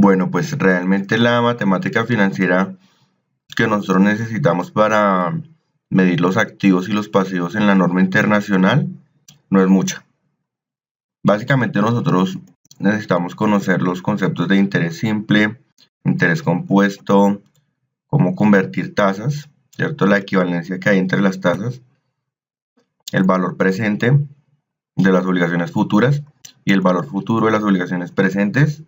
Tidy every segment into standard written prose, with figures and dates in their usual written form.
Bueno, pues realmente la matemática financiera que nosotros necesitamos para medir los activos y los pasivos en la norma internacional no es mucha. Básicamente nosotros necesitamos conocer los conceptos de interés simple, interés compuesto, cómo convertir tasas, ¿cierto? La equivalencia que hay entre las tasas, el valor presente de las obligaciones futuras y el valor futuro de las obligaciones presentes,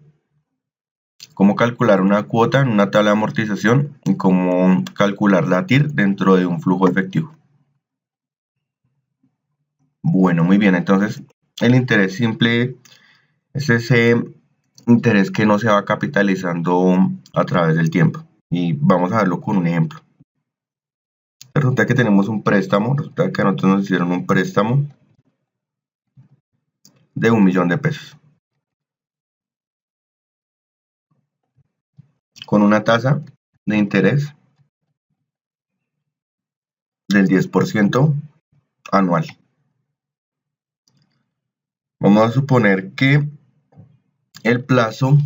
cómo calcular una cuota en una tabla de amortización y cómo calcular la TIR dentro de un flujo efectivo. Bueno, muy bien, entonces el interés simple es ese interés que no se va capitalizando a través del tiempo. Y vamos a verlo con un ejemplo. Resulta que tenemos un préstamo, resulta que a nosotros nos hicieron un préstamo de 1.000.000 de pesos. Con una tasa de interés del 10% anual. Vamos a suponer que el plazo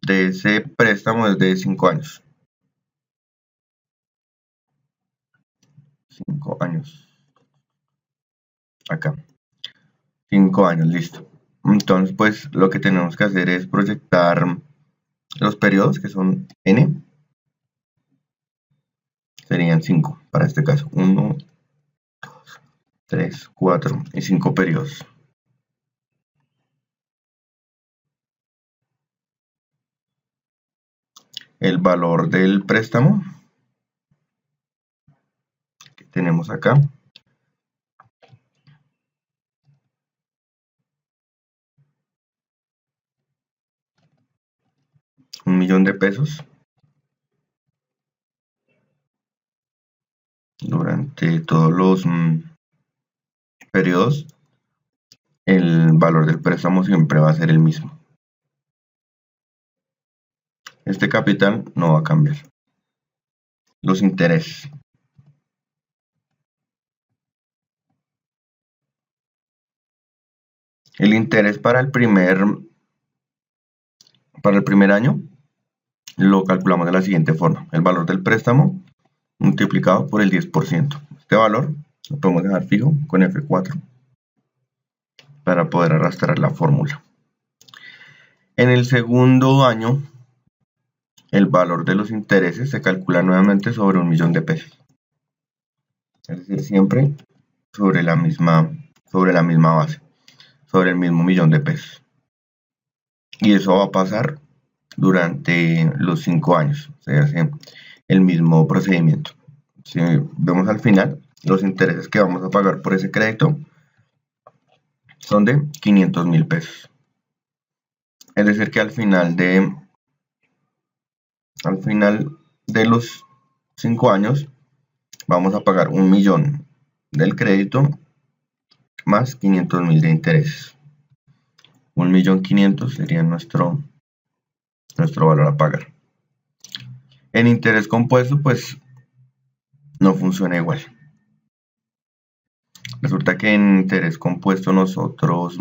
de ese préstamo es de 5 años. 5 años. Acá. 5 años, listo. Entonces, pues lo que tenemos que hacer es proyectar los periodos, que son n. Serían 5 para este caso. 1, 2, 3, 4 y 5 periodos. El valor del préstamo que tenemos acá. $1.000.000 de pesos. Durante todos los periodos, el valor del préstamo siempre va a ser el mismo. Este capital no va a cambiar. Los intereses. El interés para el primer año lo calculamos de la siguiente forma. El valor del préstamo multiplicado por el 10%. Este valor lo podemos dejar fijo con F4 para poder arrastrar la fórmula. En el segundo año, el valor de los intereses se calcula nuevamente sobre 1.000.000 de pesos. Es decir, siempre sobre la misma base, sobre el mismo millón de pesos. Y eso va a pasar durante los 5 años. Se hace el mismo procedimiento. Si vemos al final, los intereses que vamos a pagar por ese crédito son de 500.000 pesos. Es decir, que al final de los 5 años vamos a pagar 1.000.000 del crédito más 500.000 de intereses. 1.500.000 sería nuestro valor a pagar. En interés compuesto, pues no funciona igual. Resulta que en interés compuesto nosotros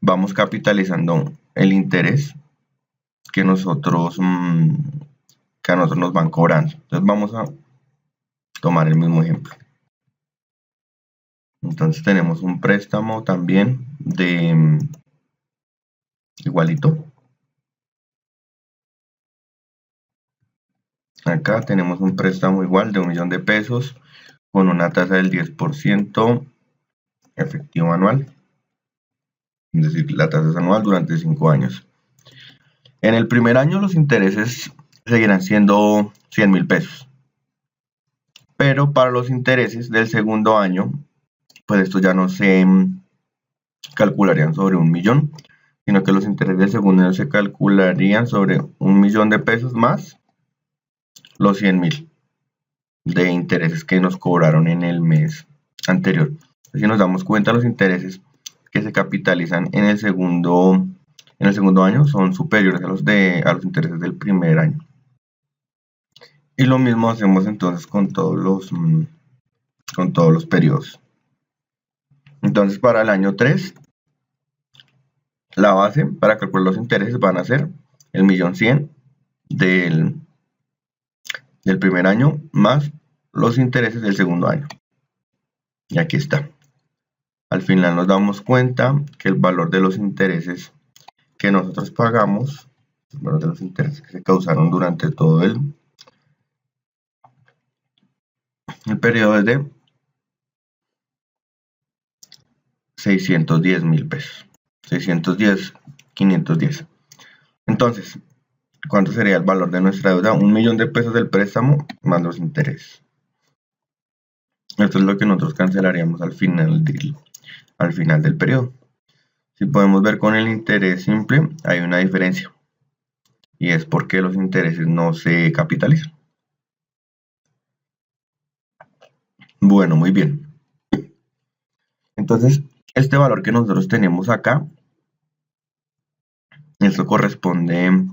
vamos capitalizando el interés que a nosotros nos van cobrando. Entonces vamos a tomar el mismo ejemplo. Entonces tenemos un préstamo también de igualito. Acá tenemos un préstamo igual de 1.000.000 de pesos con una tasa del 10% efectivo anual. Es decir, la tasa es anual durante 5 años. En el primer año los intereses seguirán siendo 100.000 pesos. Pero para los intereses del segundo año, pues estos ya no se calcularían sobre 1.000.000, sino que los intereses del segundo año se calcularían sobre 1.000.000 de pesos más los 100.000 de intereses que nos cobraron en el mes anterior. Si nos damos cuenta, los intereses que se capitalizan en el segundo año son superiores a los intereses del primer año. Y lo mismo hacemos entonces con todos los periodos. Entonces, para el año 3, la base para calcular los intereses van a ser el 1.100.000 del primer año más los intereses del segundo año. Y aquí está. Al final nos damos cuenta que el valor de los intereses que nosotros pagamos, el valor de los intereses que se causaron durante todo el periodo es de 610.000 pesos. 610.510. Entonces, ¿cuánto sería el valor de nuestra deuda? 1.000.000 de pesos del préstamo más los intereses. Esto es lo que nosotros cancelaríamos al final del periodo. Si podemos ver con el interés simple, hay una diferencia. Y es porque los intereses no se capitalizan. Bueno, muy bien. Entonces, este valor que nosotros tenemos acá, esto corresponde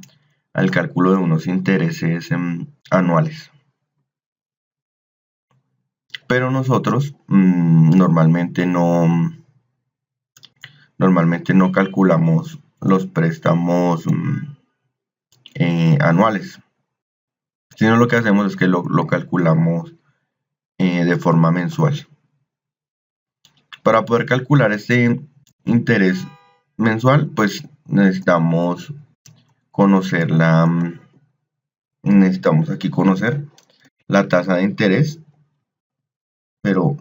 al cálculo de unos intereses anuales. Pero nosotros normalmente no calculamos los préstamos anuales, sino lo que hacemos es que lo calculamos de forma mensual. Para poder calcular este interés mensual, pues necesitamos conocer la tasa de interés, pero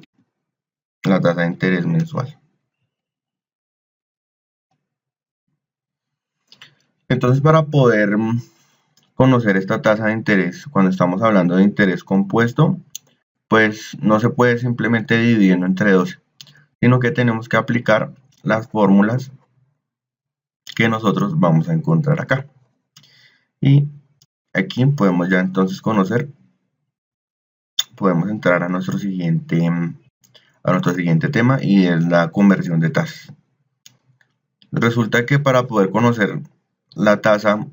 la tasa de interés mensual. Entonces, para poder conocer esta tasa de interés, cuando estamos hablando de interés compuesto, pues no se puede simplemente dividirlo entre 12, sino que tenemos que aplicar las fórmulas que nosotros vamos a encontrar acá. Y aquí podemos ya entonces podemos entrar a nuestro siguiente tema, y es la conversión de tasas. Resulta que para poder conocer la tasa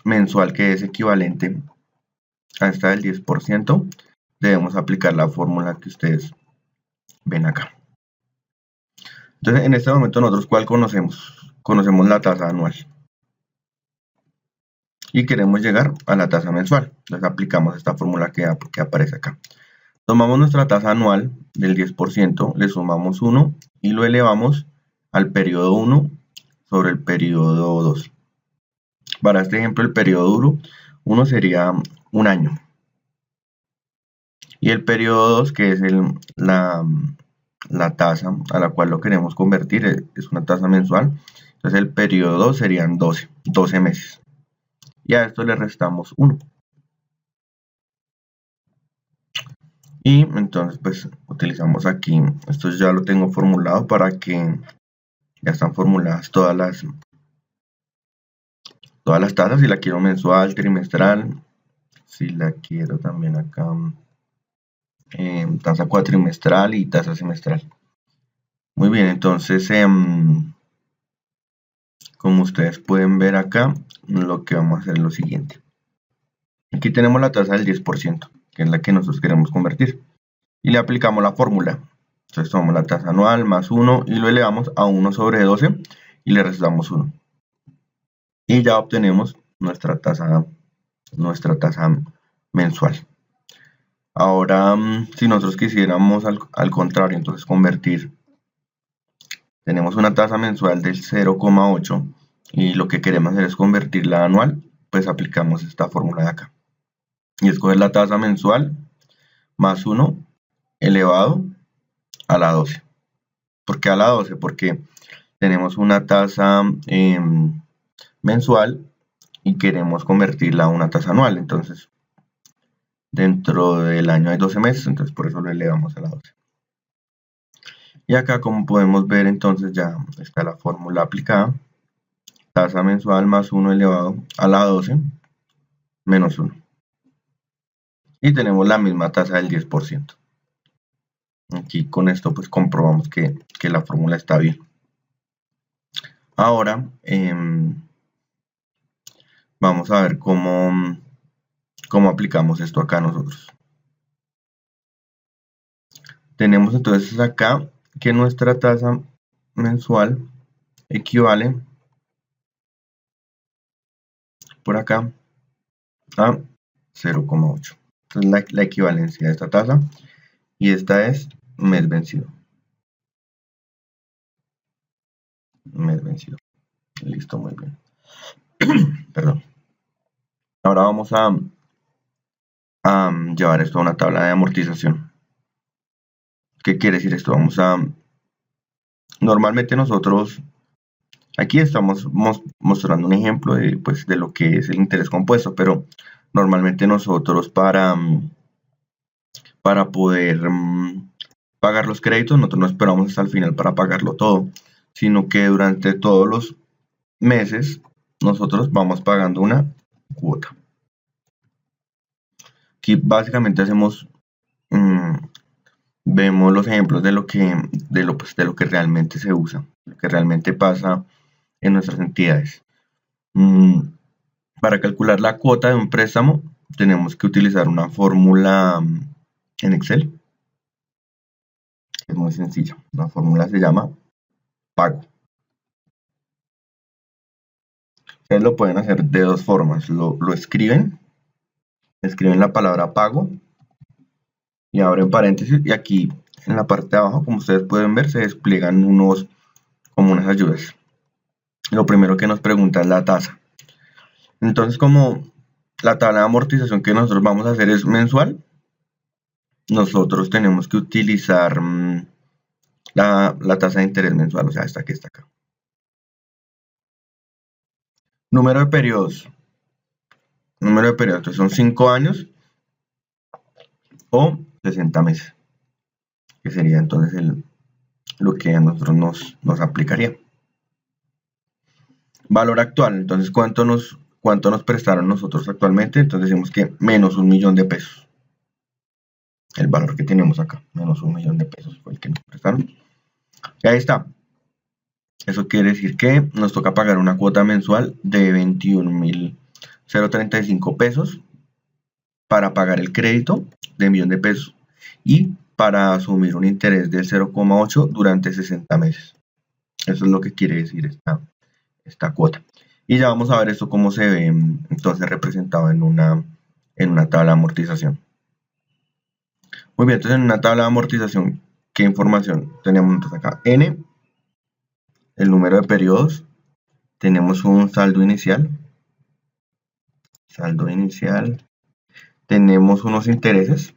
mensual, que es equivalente a esta del 10%, debemos aplicar la fórmula que ustedes ven acá. Entonces, en este momento nosotros, ¿cuál conocemos? Conocemos la tasa anual. Y queremos llegar a la tasa mensual. Entonces aplicamos esta fórmula que aparece acá. Tomamos nuestra tasa anual del 10%, le sumamos 1 y lo elevamos al periodo 1 sobre el periodo 2. Para este ejemplo, el periodo 1 sería un año. Y el periodo 2, que es la tasa a la cual lo queremos convertir, es una tasa mensual. Entonces el periodo 2 serían 12 meses. Y a esto le restamos 1. Y entonces pues utilizamos aquí, esto ya lo tengo formulado para que ya están formuladas todas las tasas. Si la quiero mensual, trimestral, si la quiero también acá tasa cuatrimestral y tasa semestral. Muy bien, entonces como ustedes pueden ver acá, lo que vamos a hacer es lo siguiente. Aquí tenemos la tasa del 10%, que es la que nosotros queremos convertir, y le aplicamos la fórmula. Entonces tomamos la tasa anual más 1 y lo elevamos a 1 sobre 12 y le restamos 1. Y ya obtenemos nuestra tasa mensual. Ahora, si nosotros quisiéramos al contrario, entonces convertir, tenemos una tasa mensual del 0,8 y lo que queremos hacer es convertirla a anual, pues aplicamos esta fórmula de acá. Y escoger la tasa mensual más 1 elevado a la 12. ¿Por qué a la 12? Porque tenemos una tasa mensual y queremos convertirla a una tasa anual. Entonces, dentro del año hay 12 meses, entonces por eso lo elevamos a la 12. Y acá, como podemos ver, entonces ya está la fórmula aplicada. Tasa mensual más 1 elevado a la 12 menos 1. Y tenemos la misma tasa del 10%. Aquí con esto pues comprobamos que la fórmula está bien. Ahora vamos a ver cómo aplicamos esto acá nosotros. Tenemos entonces acá que nuestra tasa mensual equivale por acá a 0,8. Entonces la equivalencia de esta tasa, y esta es mes vencido. Mes vencido. Listo, muy bien. Perdón. Ahora vamos a llevar esto a una tabla de amortización. ¿Qué quiere decir esto? Normalmente nosotros, aquí estamos mostrando un ejemplo de, pues, de lo que es el interés compuesto, pero normalmente nosotros para poder pagar los créditos, nosotros no esperamos hasta el final para pagarlo todo, sino que durante todos los meses nosotros vamos pagando una cuota. Aquí básicamente hacemos, vemos los ejemplos de lo que realmente se usa, lo que realmente pasa en nuestras entidades. Para calcular la cuota de un préstamo tenemos que utilizar una fórmula en Excel. Es muy sencilla. La fórmula se llama pago. Ustedes lo pueden hacer de dos formas. Lo escriben la palabra pago y abren paréntesis, y aquí en la parte de abajo, como ustedes pueden ver, se despliegan como unas ayudas. Lo primero que nos pregunta es la tasa. Entonces, como la tabla de amortización que nosotros vamos a hacer es mensual, nosotros tenemos que utilizar la tasa de interés mensual, o sea, esta que está acá. Número de periodos. Entonces son 5 años o 60 meses, que sería entonces lo que a nosotros nos aplicaría. Valor actual, entonces ¿cuánto nos prestaron nosotros actualmente? Entonces decimos que menos 1 millón de pesos. El valor que tenemos acá, menos 1 millón de pesos fue el que nos prestaron. Y ahí está. Eso quiere decir que nos toca pagar una cuota mensual de 21.035 pesos para pagar el crédito de 1 millón de pesos y para asumir un interés del 0,8 durante 60 meses. Eso es lo que quiere decir esta cuota. Y ya vamos a ver esto cómo se ve entonces representado en una tabla de amortización. Muy bien, entonces en una tabla de amortización, ¿qué información tenemos entonces acá? N, el número de periodos, tenemos un saldo inicial, tenemos unos intereses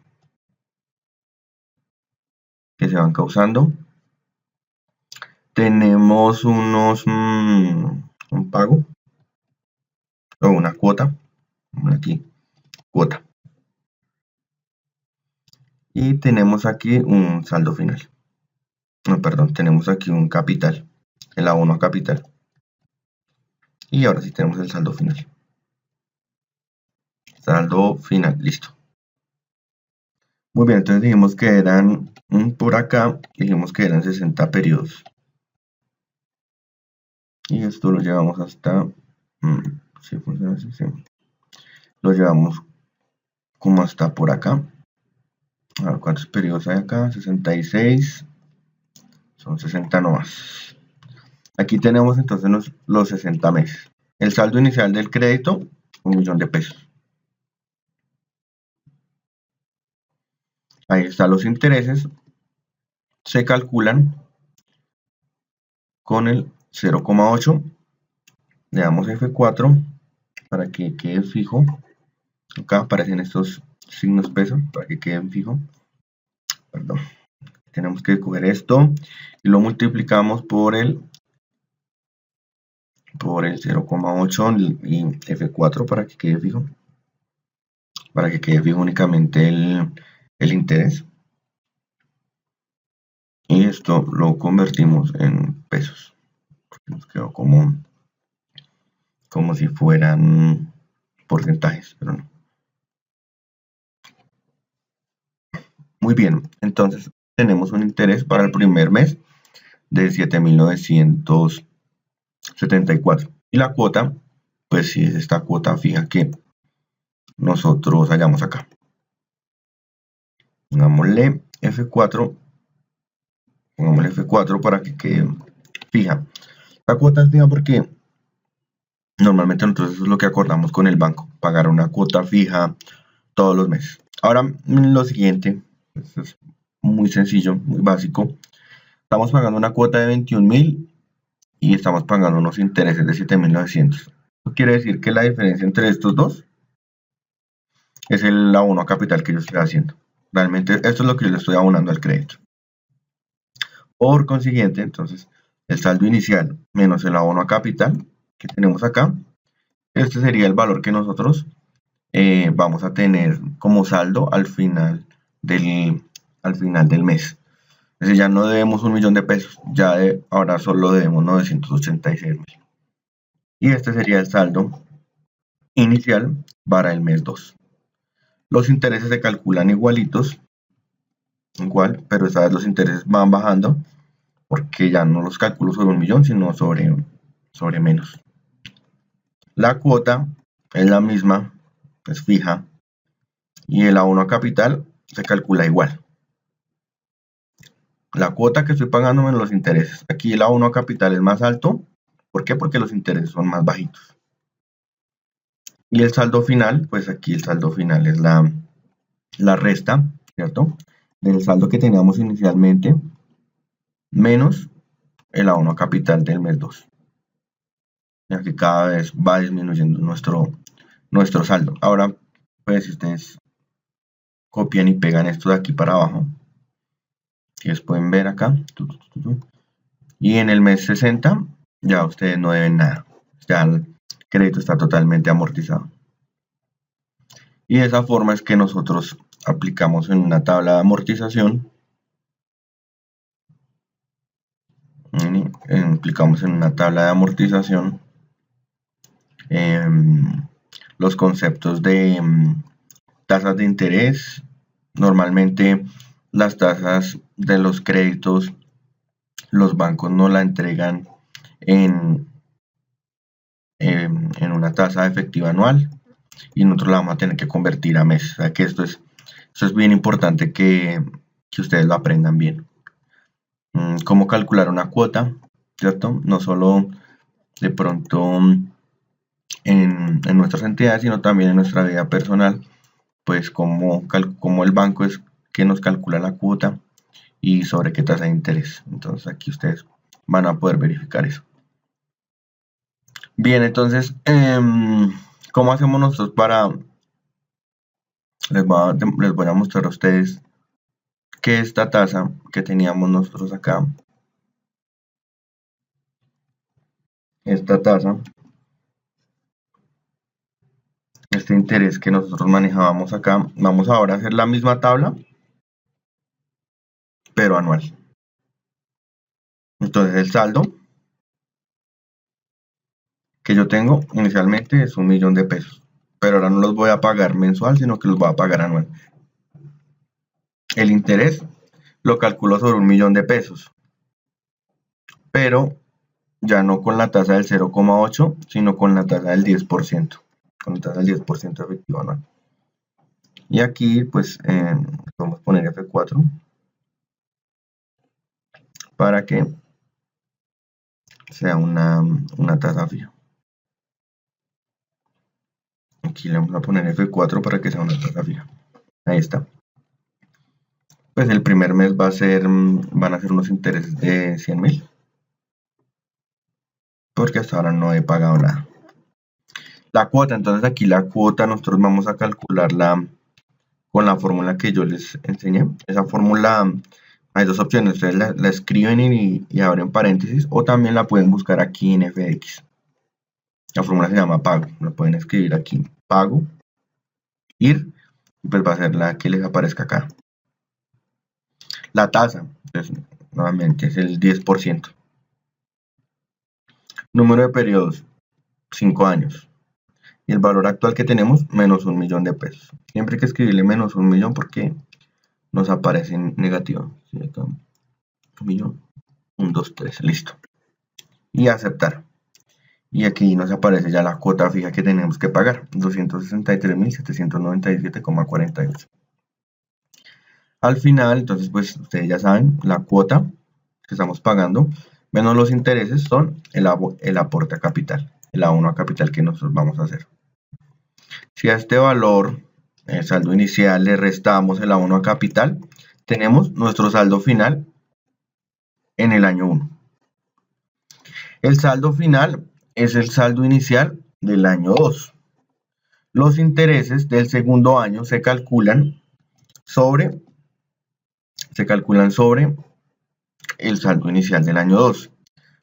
que se van causando, tenemos un pago o una cuota, aquí, cuota, y tenemos aquí un saldo final. No, perdón, tenemos aquí un capital, el abono a capital, y ahora sí tenemos el saldo final. Saldo final, listo. Muy bien, entonces dijimos que eran, por acá, dijimos que eran 60 periodos. Y esto lo llevamos hasta, si funciona así, sí. Lo llevamos como hasta por acá. A ver cuántos periodos hay acá, 66, son 60 nomás. Aquí tenemos entonces los 60 meses. El saldo inicial del crédito, 1 millón de pesos. Ahí están los intereses, se calculan con el 0,8, le damos F4 para que quede fijo. Acá aparecen estos signos peso para que queden fijo. Perdón. Tenemos que coger esto y lo multiplicamos por el por el 0,8 y F4 para que quede fijo. Para que quede fijo únicamente el interés. Y esto lo convertimos en pesos. Nos quedó como si fueran porcentajes, pero no. Muy bien, entonces tenemos un interés para el primer mes de 7.974. Y la cuota, pues sí es esta cuota fija que nosotros hallamos acá. Pongámosle F4. Pongámosle F4 para que quede fija. La cuota es fija porque normalmente nosotros eso es lo que acordamos con el banco, pagar una cuota fija todos los meses. Ahora lo siguiente, esto es muy sencillo, muy básico. Estamos pagando una cuota de 21.000 y estamos pagando unos intereses de 7.900. Eso quiere decir que la diferencia entre estos dos es el abono a capital que yo estoy haciendo. Realmente esto es lo que yo le estoy abonando al crédito. Por consiguiente, entonces, el saldo inicial menos el abono a capital que tenemos acá, este sería el valor que nosotros vamos a tener como saldo al final del mes. Es decir, ya no debemos 1.000.000 de pesos, ya ahora solo debemos 986.000. Y este sería el saldo inicial para el mes 2. Los intereses se calculan igualitos, igual, pero esta vez los intereses van bajando porque ya no los calculo sobre 1.000.000, sino sobre menos. La cuota es la misma, es fija, y el abono a capital se calcula igual. La cuota que estoy pagando menos los intereses. Aquí el abono a capital es más alto. ¿Por qué? Porque los intereses son más bajitos. Y el saldo final, pues aquí el saldo final es la resta, ¿cierto? Del saldo que teníamos inicialmente menos el abono a capital del mes 2. Ya que cada vez va disminuyendo nuestro saldo. Ahora, pues si ustedes copian y pegan esto de aquí para abajo, que ustedes pueden ver acá, y en el mes 60 ya ustedes no deben nada, ya el crédito está totalmente amortizado. Y de esa forma es que nosotros aplicamos en una tabla de amortización, los conceptos de tasas de interés. Normalmente las tasas de los créditos los bancos no la entregan en una tasa efectiva anual y nosotros la vamos a tener que convertir a mes. O sea que esto es bien importante que ustedes lo aprendan bien. Cómo calcular una cuota, ¿cierto? No solo de pronto en nuestras entidades, sino también en nuestra vida personal, pues cómo el banco es que nos calcula la cuota y sobre qué tasa de interés. Entonces aquí ustedes van a poder verificar eso. Bien, entonces, ¿cómo hacemos nosotros para... Les voy a mostrar a ustedes que esta tasa que teníamos nosotros acá, esta tasa, este interés que nosotros manejábamos acá, vamos ahora a hacer la misma tabla, pero anual. Entonces el saldo que yo tengo inicialmente es 1.000.000 de pesos, pero ahora no los voy a pagar mensual, sino que los voy a pagar anual. El interés lo calculo sobre 1.000.000 de pesos, pero ya no con la tasa del 0,8, sino con la tasa del 10%, con la tasa del 10% efectivo anual. Y aquí pues vamos a poner F4 para que sea una tasa fija. Aquí le vamos a poner F4 para que sea una tasa fija. Ahí está. Pues el primer mes van a ser unos intereses de 100.000. Porque hasta ahora no he pagado nada. La cuota, entonces aquí la cuota nosotros vamos a calcularla con la fórmula que yo les enseñé. Esa fórmula, hay dos opciones, ustedes la escriben y abren paréntesis o también la pueden buscar aquí en FX. La fórmula se llama pago. Lo pueden escribir aquí. Pago, ir, y pues va a ser la que les aparezca acá. La tasa, pues nuevamente es el 10%. Número de periodos, 5 años. Y el valor actual que tenemos, menos 1 millón de pesos. Siempre hay que escribirle menos 1 millón porque nos aparece en negativo. ¿Sí? Acá, 1 millón, 1, 2, 3, listo. Y aceptar. Y aquí nos aparece ya la cuota fija que tenemos que pagar, 263.797,48. Al final, entonces, pues ustedes ya saben, la cuota que estamos pagando, menos los intereses, son el aporte a capital, el abono a capital que nosotros vamos a hacer. Si a este valor, el saldo inicial, le restamos el abono a capital, tenemos nuestro saldo final en el año 1. El saldo final es el saldo inicial del año 2. Los intereses del segundo año se calculan sobre el saldo inicial del año 2.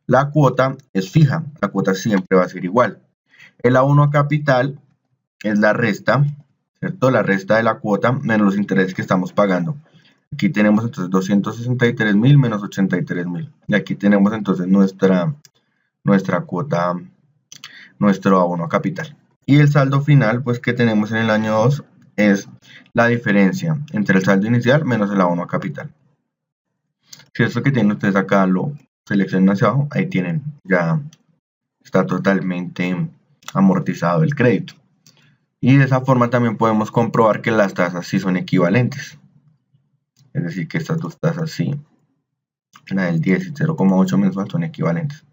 La cuota es fija, la cuota siempre va a ser igual. El abono a capital es la resta, ¿cierto? La resta de la cuota menos los intereses que estamos pagando. Aquí tenemos entonces 263.000 menos 83.000. Y aquí tenemos entonces nuestra cuota, nuestro abono a capital. Y el saldo final, pues que tenemos en el año 2, es la diferencia entre el saldo inicial menos el abono a capital. Si esto que tienen ustedes acá lo seleccionan hacia abajo, ahí tienen, ya está totalmente amortizado el crédito. Y de esa forma también podemos comprobar que las tasas sí son equivalentes. Es decir, que estas dos tasas sí, la del 10 y 0,8 mensual, son equivalentes.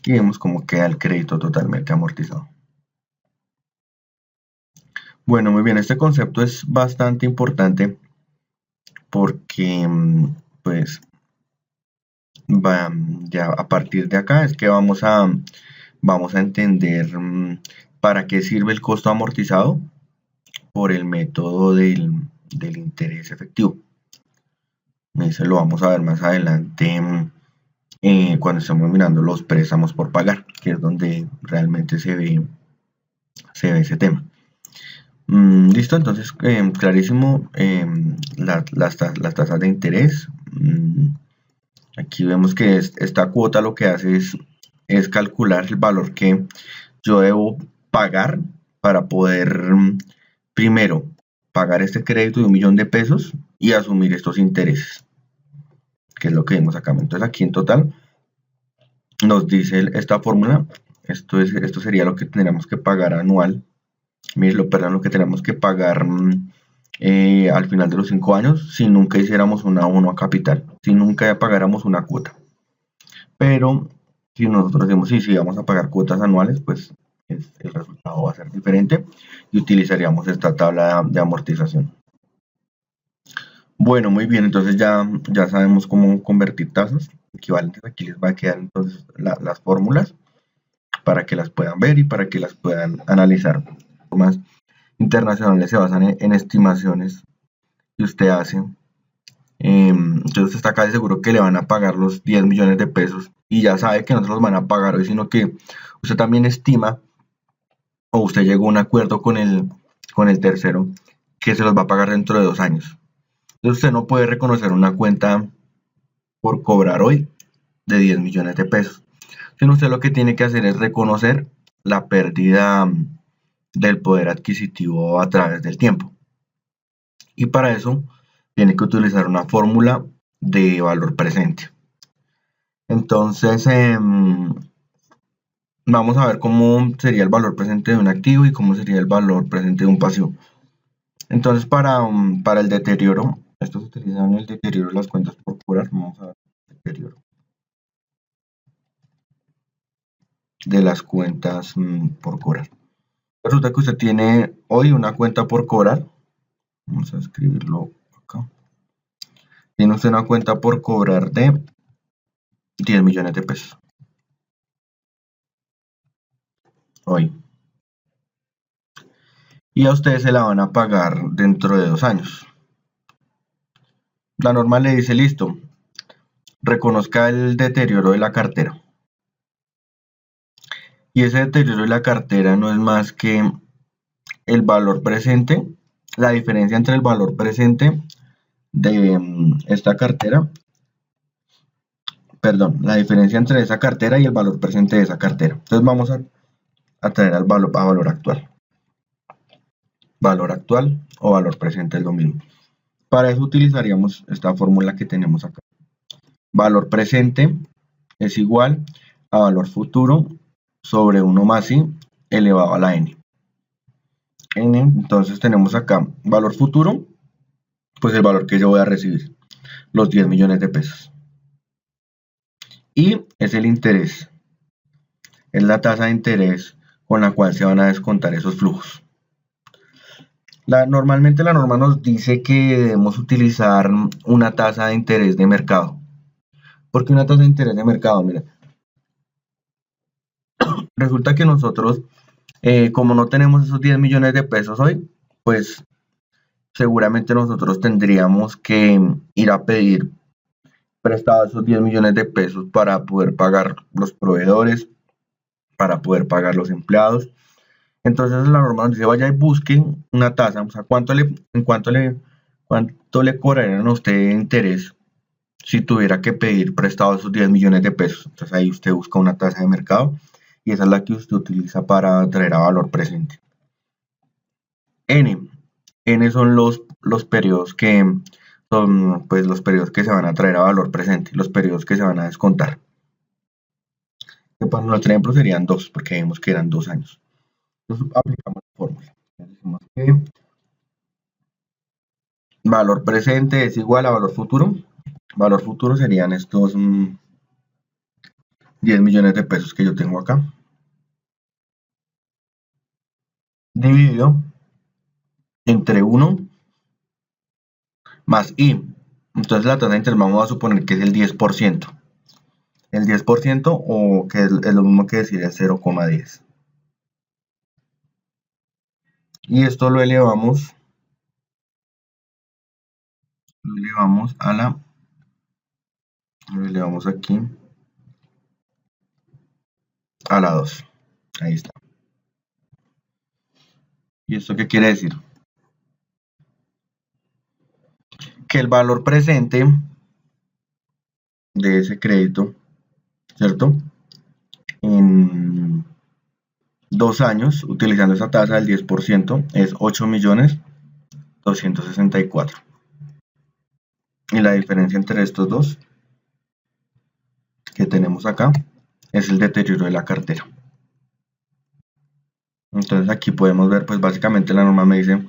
Y vemos cómo queda el crédito totalmente amortizado. Bueno, muy bien, este concepto es bastante importante porque, pues, ya a partir de acá es que vamos a entender para qué sirve el costo amortizado por el método del interés efectivo. Eso lo vamos a ver más adelante cuando estemos mirando los préstamos por pagar, que es donde realmente se ve ese tema. Listo, entonces clarísimo las tasas de interés. Aquí vemos que esta cuota lo que hace es calcular el valor que yo debo pagar para poder primero pagar este crédito de 1 millón de pesos y asumir estos intereses, que es lo que vemos acá. Entonces aquí en total nos dice esta fórmula, esto sería lo que tendríamos que pagar anual. Miren, perdón, lo que tenemos que pagar al final de los 5 años si nunca hiciéramos un abono a capital, si nunca pagáramos una cuota. Pero si nosotros decimos si vamos a pagar cuotas anuales, pues el resultado va a ser diferente y utilizaríamos esta tabla de amortización. Bueno, muy bien, entonces ya sabemos cómo convertir tasas equivalentes. Aquí les va a quedar entonces las fórmulas para que las puedan ver y para que las puedan analizar. Más internacionales se basan en estimaciones que usted hace. Entonces usted está casi seguro que le van a pagar los 10 millones de pesos y ya sabe que no se los van a pagar hoy, sino que usted también estima o usted llegó a un acuerdo con el tercero que se los va a pagar dentro de 2 años. Entonces usted no puede reconocer una cuenta por cobrar hoy de 10 millones de pesos, sino usted lo que tiene que hacer es reconocer la pérdida del poder adquisitivo a través del tiempo. Y para eso tiene que utilizar una fórmula de valor presente. Entonces, vamos a ver cómo sería el valor presente de un activo y cómo sería el valor presente de un pasivo. Entonces, para el deterioro, esto se utiliza en el deterioro de las cuentas por cobrar. Vamos a ver el deterioro de las cuentas por cobrar. Resulta que usted tiene hoy una cuenta por cobrar. Vamos a escribirlo acá. Tiene usted una cuenta por cobrar de 10 millones de pesos. Hoy. Y a ustedes se la van a pagar dentro de 2 años. La norma le dice, listo, reconozca el deterioro de la cartera. Y ese deterioro de la cartera no es más que el valor presente, la diferencia entre el valor presente de esta cartera, perdón, la diferencia entre esa cartera y el valor presente de esa cartera. Entonces vamos a traer al valor, a valor actual. Valor actual o valor presente es lo mismo. Para eso utilizaríamos esta fórmula que tenemos acá. Valor presente es igual a valor futuro sobre 1 más i elevado a la n. Entonces tenemos acá valor futuro, pues el valor que yo voy a recibir, los 10 millones de pesos. Y es el interés, es la tasa de interés con la cual se van a descontar esos flujos. Normalmente la norma nos dice que debemos utilizar una tasa de interés de mercado. ¿Por qué una tasa de interés de mercado? Mira, resulta que nosotros, como no tenemos esos 10 millones de pesos hoy, pues seguramente nosotros tendríamos que ir a pedir prestado esos 10 millones de pesos para poder pagar los proveedores, para poder pagar los empleados. Entonces la norma nos dice, vaya y busquen una tasa, o sea, cuánto le cobrarían a usted de interés si tuviera que pedir prestado esos 10 millones de pesos. Entonces ahí usted busca una tasa de mercado y esa es la que usted utiliza para traer a valor presente. N son los periodos que son pues los periodos que se van a traer a valor presente, los periodos que se van a descontar. Que para nuestro ejemplo serían 2, porque vimos que eran 2 años. Entonces aplicamos la fórmula. Decimos que valor presente es igual a valor futuro. Valor futuro serían estos 10 millones de pesos que yo tengo acá. Dividido entre 1 más i. Entonces la tasa de interés vamos a suponer que es el 10%. El 10% o que es lo mismo que decir el 0,10. Y esto lo elevamos a la, lo elevamos aquí a la 2. Ahí está. ¿Y esto qué quiere decir? Que el valor presente de ese crédito, ¿cierto? En 2 años, utilizando esa tasa del 10%, es 8.264. Y la diferencia entre estos dos que tenemos acá es el deterioro de la cartera. Entonces aquí podemos ver, pues básicamente la norma me dice,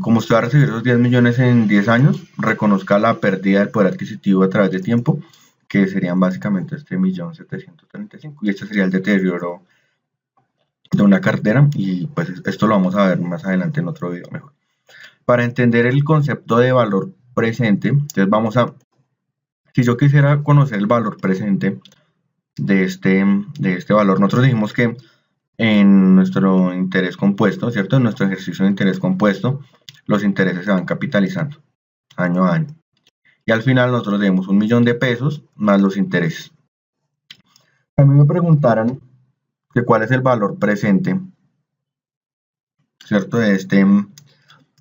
como usted va a recibir esos 10 millones en 10 años, reconozca la pérdida del poder adquisitivo a través de tiempo, que serían básicamente 1.735.000, y este sería el deterioro de una cartera, y pues esto lo vamos a ver más adelante en otro video mejor. Para entender el concepto de valor presente, entonces si yo quisiera conocer el valor presente de este valor, nosotros dijimos que en nuestro interés compuesto, ¿cierto? En nuestro ejercicio de interés compuesto, los intereses se van capitalizando año a año. Y al final nosotros debemos 1 millón de pesos más los intereses. A mí me preguntaran que cuál es el valor presente, ¿cierto?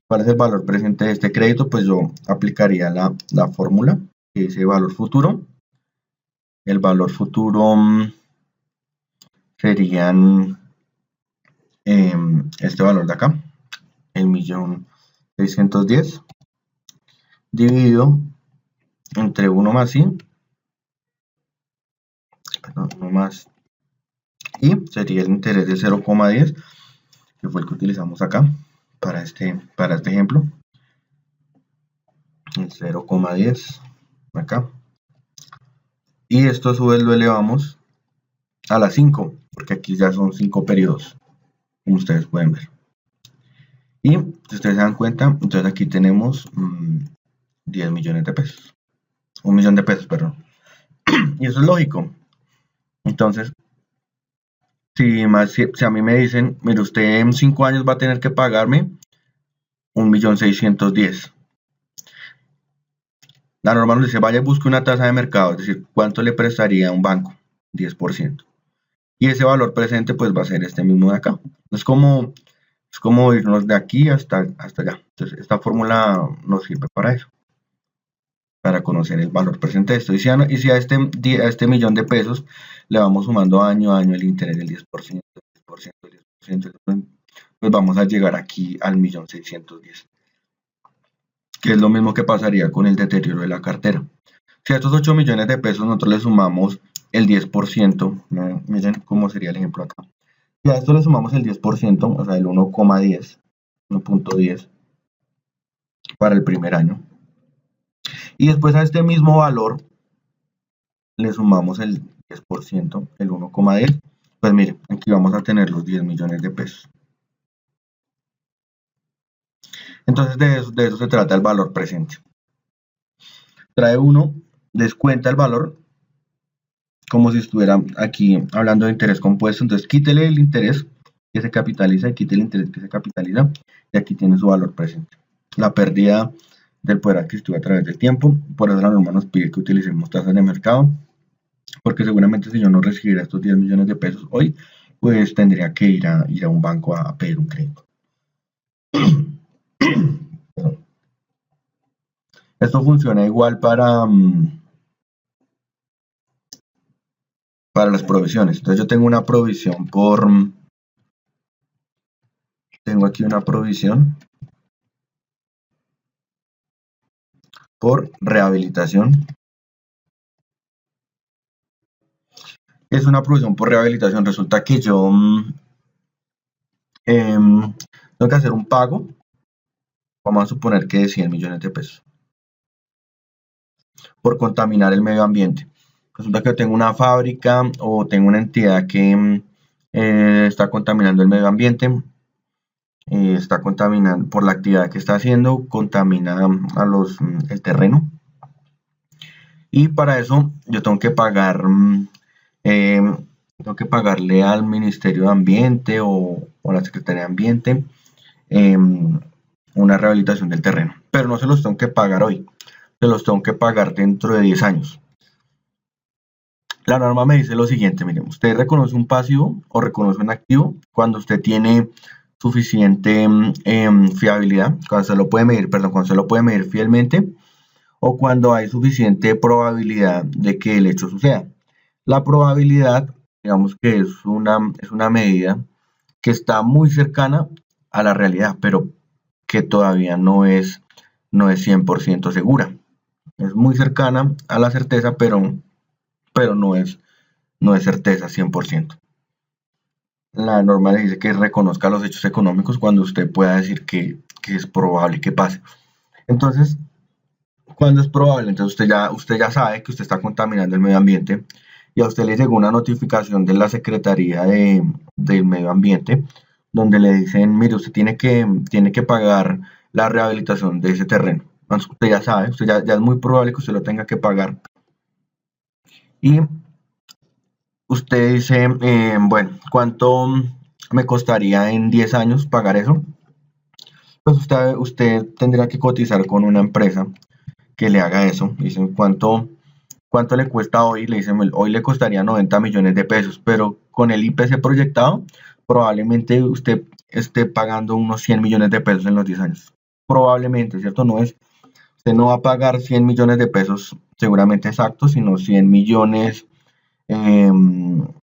¿Cuál es el valor presente de este crédito? Pues yo aplicaría la fórmula, que dice valor futuro. El valor futuro serían este valor de acá, el 1.610.000 dividido entre 1 más i, perdón, 1 más i sería el interés de 0,10, que fue el que utilizamos acá para este ejemplo. El 0,10 acá. Y esto a su vez lo elevamos a la 5, porque aquí ya son 5 periodos, como ustedes pueden ver. Y si ustedes se dan cuenta, entonces aquí tenemos 10 millones de pesos. 1 millón de pesos, perdón. Y eso es lógico. Entonces, si a mí me dicen, mire, usted en 5 años va a tener que pagarme 1.610.000. La norma nos dice, vaya y busque una tasa de mercado, es decir, ¿cuánto le prestaría a un banco? 10%. y ese valor presente pues va a ser este mismo de acá. Es como irnos de aquí hasta allá. Entonces esta fórmula nos sirve para eso, para conocer el valor presente de esto. Y si a este millón de pesos le vamos sumando año a año el interés del 10%, 10%, 10%, pues vamos a llegar aquí al 1.610.000, que es lo mismo que pasaría con el deterioro de la cartera. Si a estos 8 millones de pesos nosotros le sumamos el 10%, ¿no? Miren cómo sería el ejemplo acá. Si a esto le sumamos el 10%, o sea, el 1.10 para el primer año, y después a este mismo valor le sumamos el 10%, el 1.10, pues miren, aquí vamos a tener los 10 millones de pesos. Entonces de eso se trata el valor presente. Trae uno, descuenta el valor, como si estuviera aquí hablando de interés compuesto, entonces quítele el interés que se capitaliza y quítele el interés que se capitaliza, y aquí tiene su valor presente. La pérdida del poder adquisitivo a través del tiempo, por eso la norma nos pide que utilicemos tasas de mercado, porque seguramente si yo no recibiera estos 10 millones de pesos hoy, pues tendría que ir a un banco a pedir un crédito. Esto funciona igual para las provisiones. Entonces yo tengo una provisión tengo aquí una provisión por rehabilitación. Es una provisión por rehabilitación. Resulta que yo tengo que hacer un pago, vamos a suponer que de 100 millones de pesos, por contaminar el medio ambiente. Resulta que yo tengo una fábrica o tengo una entidad que está contaminando el medio ambiente, está contaminando por la actividad que está haciendo, contamina el terreno. Y para eso yo tengo que pagarle al Ministerio de Ambiente o a la Secretaría de Ambiente una rehabilitación del terreno. Pero no se los tengo que pagar hoy, se los tengo que pagar dentro de 10 años. La norma me dice lo siguiente, miren, usted reconoce un pasivo o reconoce un activo cuando usted tiene suficiente fiabilidad, cuando se lo puede medir, cuando se lo puede medir fielmente, o cuando hay suficiente probabilidad de que el hecho suceda. La probabilidad, digamos que es una medida que está muy cercana a la realidad, pero que todavía no es 100% segura. Es muy cercana a la certeza, pero no es certeza 100%. La norma le dice que reconozca los hechos económicos cuando usted pueda decir que es probable que pase. Entonces, cuando es probable, entonces usted ya sabe que usted está contaminando el medio ambiente y a usted le llegó una notificación de la Secretaría del Medio Ambiente donde le dicen, mire, usted tiene que pagar la rehabilitación de ese terreno. Entonces, usted ya sabe, ya es muy probable que usted lo tenga que pagar. Y usted dice, bueno, ¿cuánto me costaría en 10 años pagar eso? Pues usted tendría que cotizar con una empresa que le haga eso. Dicen, ¿cuánto le cuesta hoy? Le dicen, hoy le costaría 90 millones de pesos, pero con el IPC proyectado, probablemente usted esté pagando unos 100 millones de pesos en los 10 años. Probablemente, ¿cierto? Usted no va a pagar 100 millones de pesos seguramente exactos, sino 100 millones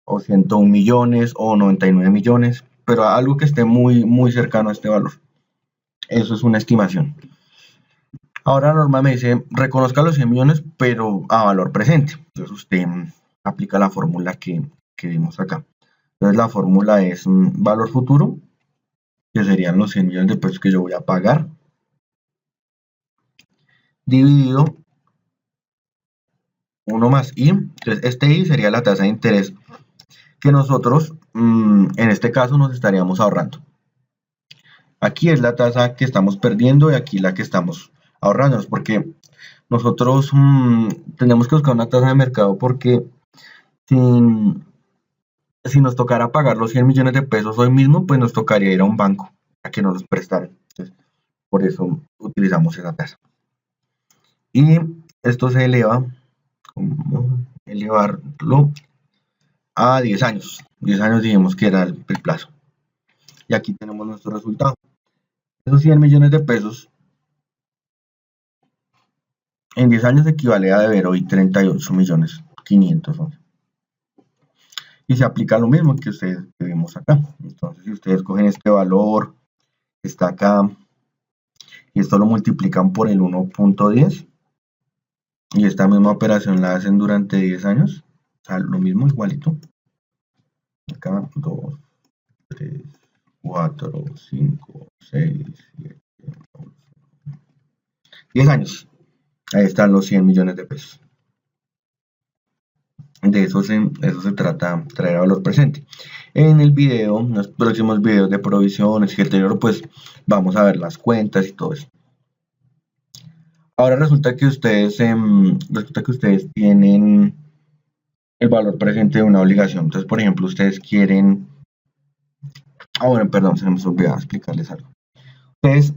o 101 millones o 99 millones, pero algo que esté muy, muy cercano a este valor. Eso es una estimación. Ahora la norma me dice, reconozca los 100 millones, pero a valor presente. Entonces usted aplica la fórmula que vimos acá. Entonces la fórmula es valor futuro, que serían los 100 millones de pesos que yo voy a pagar, dividido 1 más I. Entonces este I sería la tasa de interés que nosotros, en este caso, nos estaríamos ahorrando. Aquí es la tasa que estamos perdiendo y aquí la que estamos ahorrándonos, porque nosotros tenemos que buscar una tasa de mercado, porque si nos tocara pagar los 100 millones de pesos hoy mismo, pues nos tocaría ir a un banco a que nos los prestaran. Entonces, por eso utilizamos esa tasa. Y esto se eleva, como elevarlo a 10 años. 10 años dijimos que era el plazo. Y aquí tenemos nuestro resultado. Esos 100 millones de pesos en 10 años equivale a deber hoy 38.511.000. Y se aplica lo mismo que ustedes que vimos acá. Entonces, si ustedes cogen este valor que está acá y esto lo multiplican por el 1.10 y esta misma operación la hacen durante 10 años, o sea, lo mismo igualito. Acá 2, 3, 4, 5, 6, 7, 8, 10 años. Ahí están los 100 millones de pesos. De eso se trata, traer valor presente. En el video, en los próximos videos de provisiones y deterioro, pues vamos a ver las cuentas y todo eso. Ahora resulta que ustedes tienen el valor presente de una obligación. Entonces, por ejemplo, ustedes quieren... bueno, perdón, se me olvidó explicarles algo. Ustedes,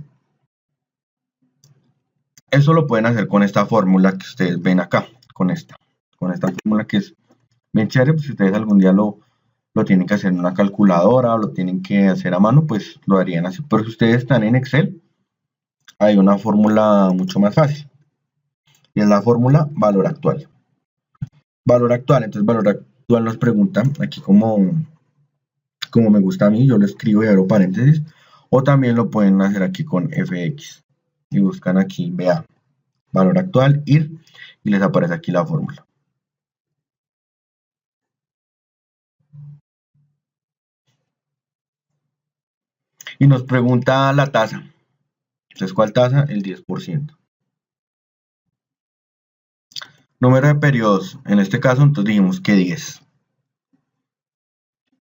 eso lo pueden hacer con esta fórmula que ustedes ven acá, con esta fórmula que es bien chévere. Pues si ustedes algún día lo tienen que hacer en una calculadora o lo tienen que hacer a mano, pues lo harían así. Pero si ustedes están en Excel, hay una fórmula mucho más fácil. Y es la fórmula valor actual. Valor actual, entonces valor actual nos pregunta, aquí como me gusta a mí, yo lo escribo y abro paréntesis, o también lo pueden hacer aquí con FX. Y buscan aquí, vea, valor actual, IR, y les aparece aquí la fórmula. Y nos pregunta la tasa. Entonces, ¿cuál tasa? El 10%. Número de periodos, en este caso, entonces dijimos que 10.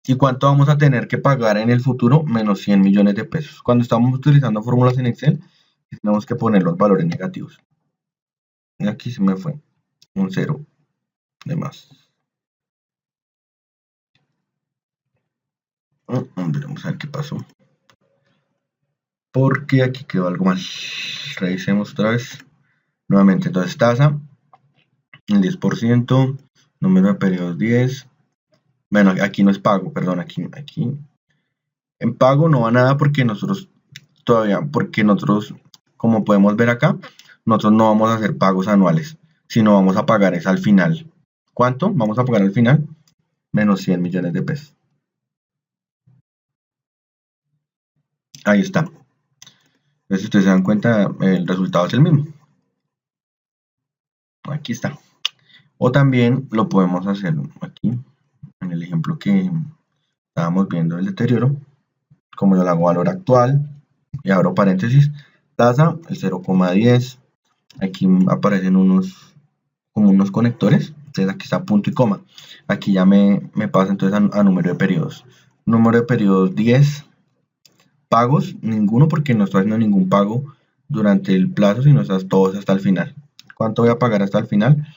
¿Y cuánto vamos a tener que pagar en el futuro? Menos 100 millones de pesos. Cuando estamos utilizando fórmulas en Excel, tenemos que poner los valores negativos. Y aquí se me fue un 0 de más. Vamos a ver qué pasó. Porque aquí quedó algo mal. Revisemos otra vez. Nuevamente, entonces tasa, el 10%, número de periodos 10. Bueno, aquí no es pago, perdón, aquí. En pago no va nada porque nosotros, como podemos ver acá, nosotros no vamos a hacer pagos anuales, sino vamos a pagar es al final. ¿Cuánto vamos a pagar al final? Menos 100 millones de pesos. Ahí está. Entonces, si ustedes se dan cuenta, el resultado es el mismo. Aquí está. O también lo podemos hacer aquí, en el ejemplo que estábamos viendo el deterioro, como yo le hago valor actual, y abro paréntesis, tasa, el 0,10, aquí aparecen unos conectores, entonces aquí está punto y coma, aquí ya me pasa entonces a número de periodos. Número de periodos 10, pagos, ninguno porque no estoy haciendo ningún pago durante el plazo, sino todos hasta el final. ¿Cuánto voy a pagar hasta el final?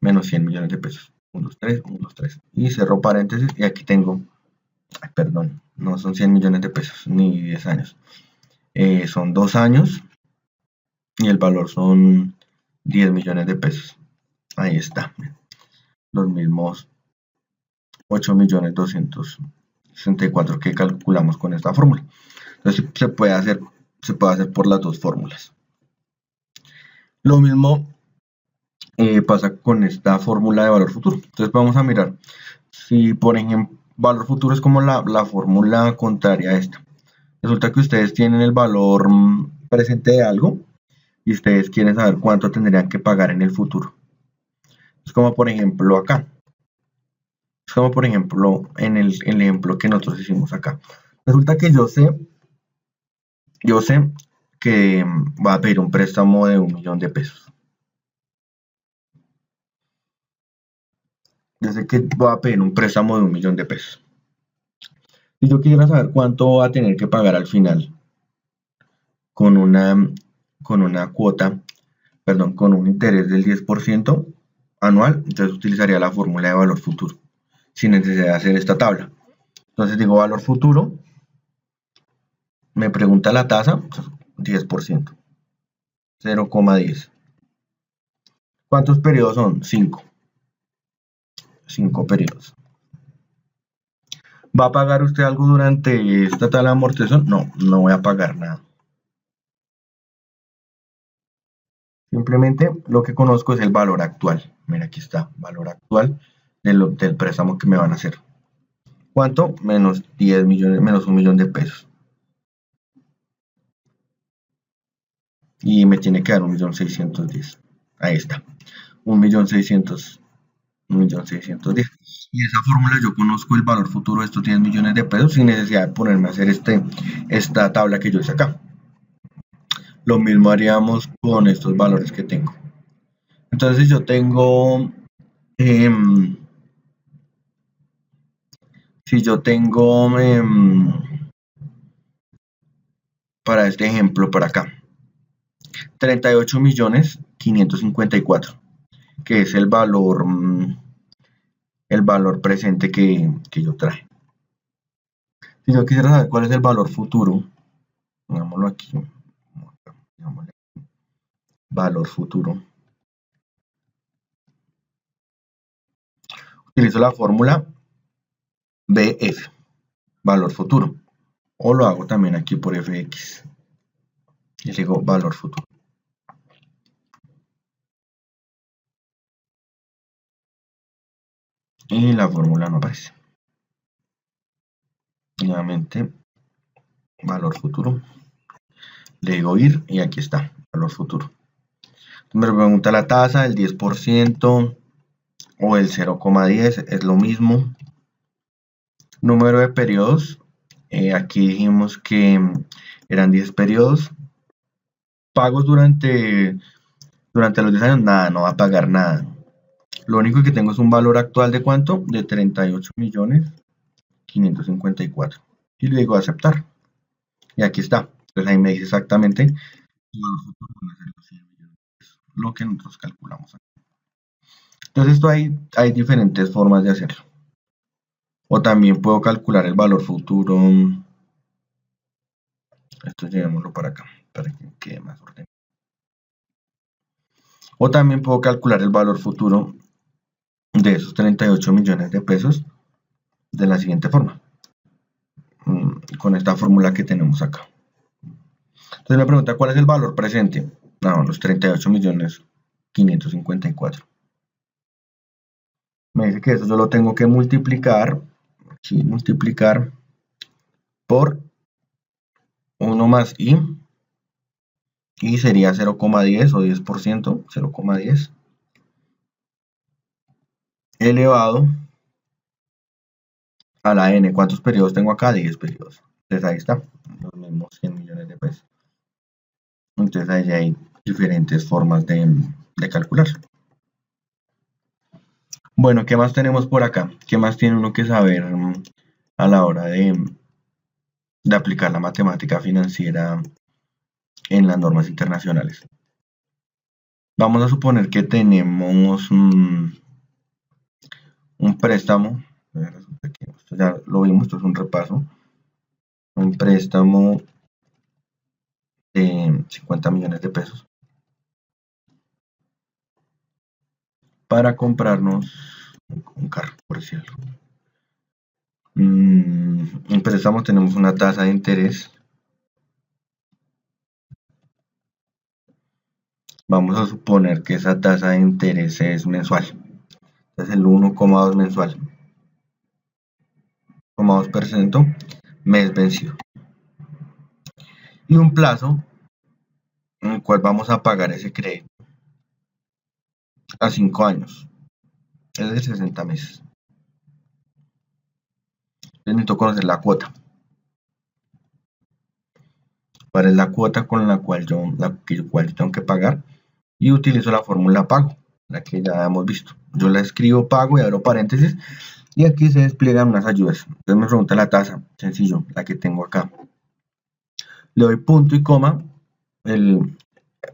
Menos 100 millones de pesos. 1, 2, 3, 1, 2, 3. Y cerro paréntesis y aquí tengo, perdón, no son 100 millones de pesos ni 10 años. Son 2 años y el valor son 10 millones de pesos. Ahí está. Los mismos 8.264.000 que calculamos con esta fórmula. Entonces se puede hacer por las dos fórmulas. Lo mismo pasa con esta fórmula de valor futuro. Entonces vamos a mirar si, por ejemplo, valor futuro es como la fórmula contraria a esta. Resulta que ustedes tienen el valor presente de algo y ustedes quieren saber cuánto tendrían que pagar en el futuro. Es como por ejemplo acá. Es como por ejemplo en el ejemplo que nosotros hicimos acá. Resulta que yo sé que va a pedir un préstamo de 1 millón de pesos. Yo sé que voy a pedir un préstamo de 1 millón de pesos. Si yo quisiera saber cuánto va a tener que pagar al final con una cuota, perdón, con un interés del 10% anual, entonces utilizaría la fórmula de valor futuro, sin necesidad de hacer esta tabla. Entonces digo valor futuro, me pregunta la tasa, 10%, 0,10. ¿Cuántos periodos son? 5. 5 periodos. ¿Va a pagar usted algo durante esta tabla de amortización? No, no voy a pagar nada. Simplemente lo que conozco es el valor actual. Mira, aquí está, valor actual del préstamo que me van a hacer. ¿Cuánto? Menos 10 millones, menos 1 millón de pesos. Y me tiene que dar 1.610.000. Ahí está. 1.600.000. 1.610.000. Y esa fórmula yo conozco el valor futuro de estos 10 millones de pesos sin necesidad de ponerme a hacer esta tabla que yo hice acá. Lo mismo haríamos con estos valores que tengo. Entonces yo tengo, si yo tengo, para este ejemplo, por acá, 38.554.000, que es el valor presente que yo traje. Si yo quisiera saber cuál es el valor futuro, digámoslo aquí, valor futuro. Utilizo la fórmula BF, valor futuro, o lo hago también aquí por FX y digo valor futuro. Y la fórmula no aparece. Nuevamente, valor futuro. Le digo ir y aquí está, valor futuro. Me pregunta la tasa, el 10% o el 0,10, es lo mismo. Número de periodos, aquí dijimos que eran 10 periodos. Pagos durante los 10 años, nada, no va a pagar nada. Lo único que tengo es un valor actual de ¿cuánto? De 38.554. Y le digo aceptar. Y aquí está. Entonces ahí me dice exactamente el valor futuro van a ser los 100 millones de pesos, lo que nosotros calculamos aquí. Entonces esto hay diferentes formas de hacerlo. O también puedo calcular el valor futuro. Esto llevémoslo para acá, para que quede más ordenado. O también puedo calcular el valor futuro de esos 38 millones de pesos de la siguiente forma. Con esta fórmula que tenemos acá. Entonces me pregunta cuál es el valor presente. No, los 38.554. Me dice que eso yo lo tengo que multiplicar. Aquí multiplicar por 1 más i. Y sería 0,10 o 10%. 0,10 elevado a la n. ¿Cuántos periodos tengo acá? 10 periodos. Entonces ahí está. Los mismos 100 millones de pesos. Entonces ahí hay diferentes formas de calcular. Bueno, ¿qué más tenemos por acá? ¿Qué más tiene uno que saber a la hora de aplicar la matemática financiera en las normas internacionales? Vamos a suponer que tenemos un préstamo. Esto ya lo vimos, esto es un repaso. Un préstamo de 50 millones de pesos para comprarnos un carro, por decirlo. En préstamo tenemos una tasa de interés. Vamos a suponer que esa tasa de interés es mensual. Es el 1,2 mensual. 1,2% mes vencido. Y un plazo en el cual vamos a pagar ese crédito a 5 años. Es de 60 meses. Entonces necesito conocer la cuota. ¿Cuál es la cuota con la cual yo tengo que pagar? Y utilizo la fórmula pago, la que ya hemos visto. Yo la escribo pago y abro paréntesis y aquí se despliegan unas ayudas. Entonces me pregunta la tasa, sencillo, la que tengo acá. Le doy punto y coma. El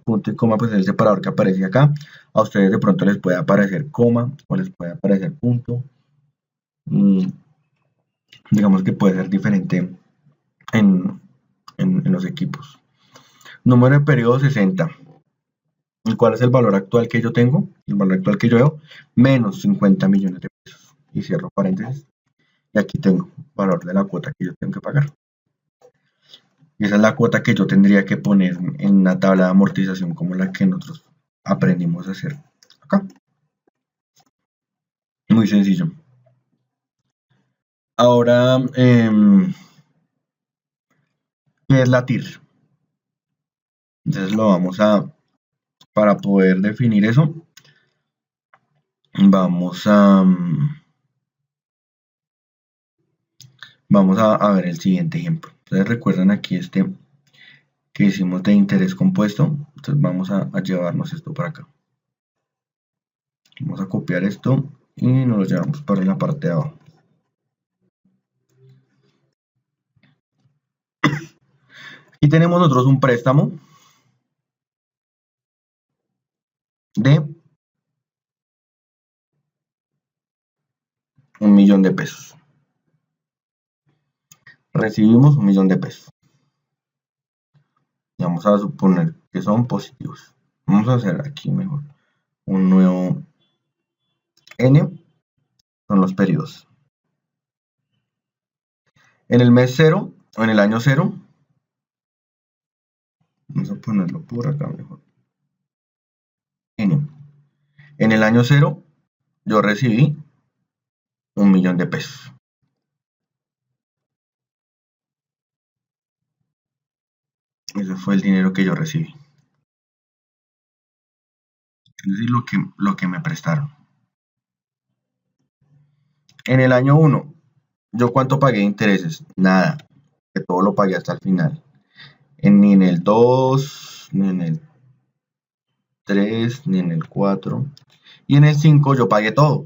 punto y coma pues es el separador que aparece acá. A ustedes de pronto les puede aparecer coma o les puede aparecer punto. Digamos que puede ser diferente en los equipos. Número de periodo 60. ¿Cuál es el valor actual que yo tengo? El valor actual que yo veo, menos 50 millones de pesos. Y cierro paréntesis. Y aquí tengo el valor de la cuota que yo tengo que pagar. Y esa es la cuota que yo tendría que poner en una tabla de amortización como la que nosotros aprendimos a hacer acá. Muy sencillo. Ahora, ¿qué es la TIR? Entonces lo vamos a, para poder definir eso, vamos a ver el siguiente ejemplo. Entonces recuerdan aquí este que hicimos de interés compuesto. Entonces vamos a llevarnos esto para acá. Vamos a copiar esto y nos lo llevamos para la parte de abajo. Aquí tenemos nosotros un préstamo de 1.000.000 de pesos. Recibimos 1.000.000 de pesos. Y vamos a suponer que son positivos. Vamos a hacer aquí mejor un nuevo N, son los periodos. En el mes 0 o en el año 0, vamos a ponerlo por acá mejor. N. En el año 0 yo recibí 1.000.000 de pesos. Ese fue el dinero que yo recibí. Es decir, lo que me prestaron. En el año 1, ¿yo cuánto pagué de intereses? Nada, que todo lo pagué hasta el final. Ni en el 2, ni en el 3, ni en el 4. Y en el 5 yo pagué todo,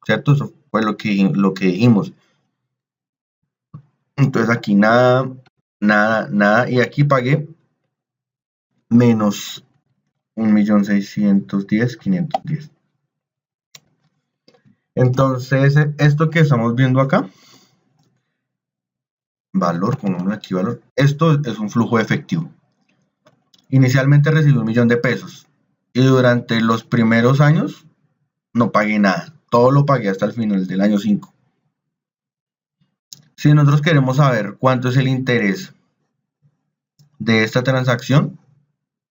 ¿cierto? Eso fue lo que dijimos. Entonces aquí nada, nada, nada. Y aquí pagué menos 1.610.510. Entonces, esto que estamos viendo acá, valor, pongamos aquí valor, esto es un flujo efectivo. Inicialmente recibí 1.000.000 de pesos y durante los primeros años no pagué nada, todo lo pagué hasta el final del año 5. Si nosotros queremos saber cuánto es el interés de esta transacción,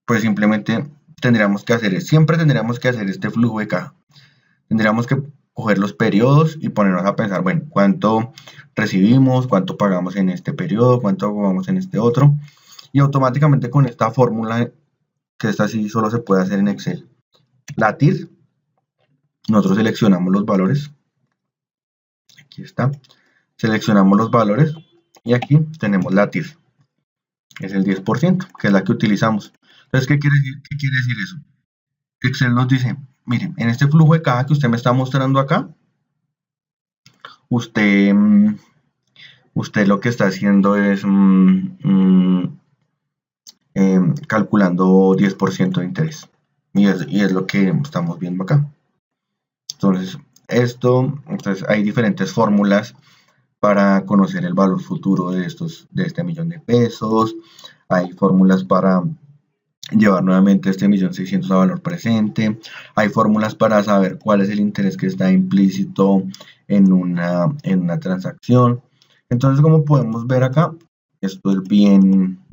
pues simplemente siempre tendríamos que hacer este flujo de caja. Tendríamos que coger los periodos y ponernos a pensar, bueno, cuánto recibimos, cuánto pagamos en este periodo, cuánto pagamos en este otro, y automáticamente con esta fórmula, que esta sí solo se puede hacer en Excel, la TIR, nosotros seleccionamos los valores, aquí está, seleccionamos los valores y aquí tenemos la TIR, es el 10%, que es la que utilizamos. Entonces, ¿qué quiere decir eso? Excel nos dice, miren, en este flujo de caja que usted me está mostrando acá, usted lo que está haciendo es calculando 10% de interés. Y es lo que estamos viendo acá. Entonces, hay diferentes fórmulas para conocer el valor futuro de este 1.000.000 de pesos. Hay fórmulas para llevar nuevamente este 1.600.000 a valor presente. Hay fórmulas para saber cuál es el interés que está implícito en una transacción. Entonces, como podemos ver acá, esto es bien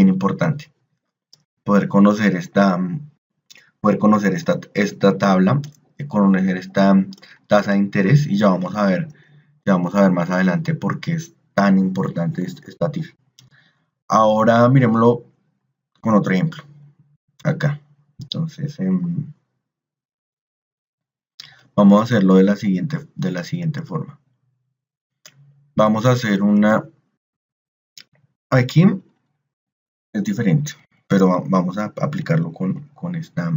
importante. Poder conocer esta tabla, conocer esta tasa de interés, y ya vamos a ver más adelante por qué es tan importante esta TIR. Ahora miremoslo con otro ejemplo. Acá. Entonces, vamos a hacerlo de la siguiente forma. Vamos a hacer una. Aquí es diferente, pero vamos a aplicarlo con esta.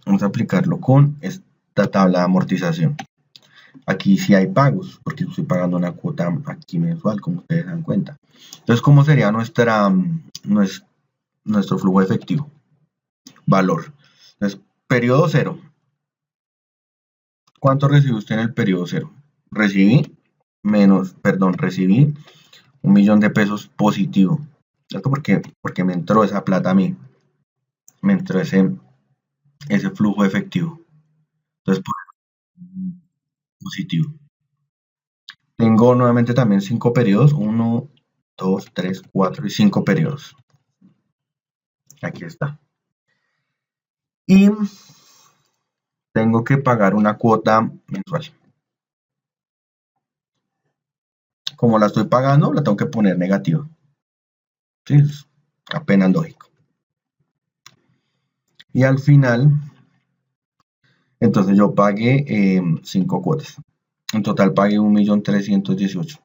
Vamos a aplicarlo con esta tabla de amortización. Aquí sí hay pagos, porque estoy pagando una cuota aquí mensual, como ustedes dan cuenta. Entonces, ¿cómo sería nuestro flujo efectivo? Valor. Entonces, periodo 0. ¿Cuánto recibió usted en el periodo 0? Recibí 1.000.000 de pesos positivo. ¿Cierto? Porque me entró esa plata a mí. Me entró ese flujo efectivo. Entonces, positivo. Tengo nuevamente también 5 periodos, 1, 2, 3, 4 y 5 periodos. Aquí está. Y tengo que pagar una cuota mensual. Como la estoy pagando, la tengo que poner negativa. Sí, es apenas lógico. Y al final, entonces yo pagué 5 cuotas. En total pagué 1.318.000.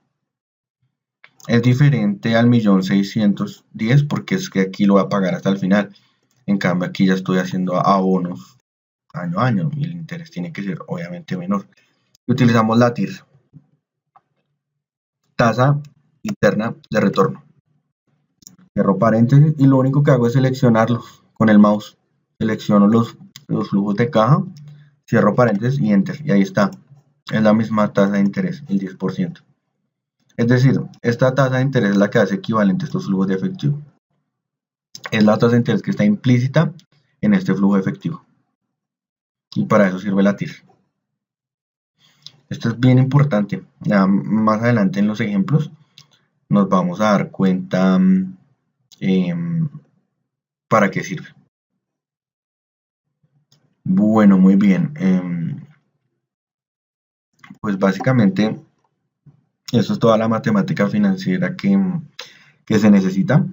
Es diferente al 1.610.000 porque es que aquí lo voy a pagar hasta el final. En cambio aquí ya estoy haciendo abonos año a año y el interés tiene que ser obviamente menor. Utilizamos la TIR, tasa interna de retorno. Cierro paréntesis y lo único que hago es seleccionarlos con el mouse. Selecciono los flujos de caja, cierro paréntesis y enter. Y ahí está. Es la misma tasa de interés, el 10%. Es decir, esta tasa de interés es la que hace equivalente a estos flujos de efectivo. Es la tasa de interés que está implícita en este flujo de efectivo. Y para eso sirve la TIR. Esto es bien importante. Ya más adelante en los ejemplos nos vamos a dar cuenta para qué sirve. Bueno, muy bien. Pues básicamente eso es toda la matemática financiera que se necesita.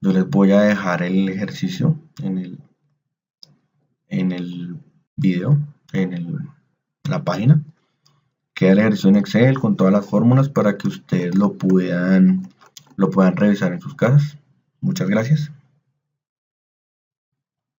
Yo les voy a dejar el ejercicio en el video, la página. Queda el ejercicio en Excel con todas las fórmulas para que ustedes lo puedan revisar en sus casas. Muchas gracias.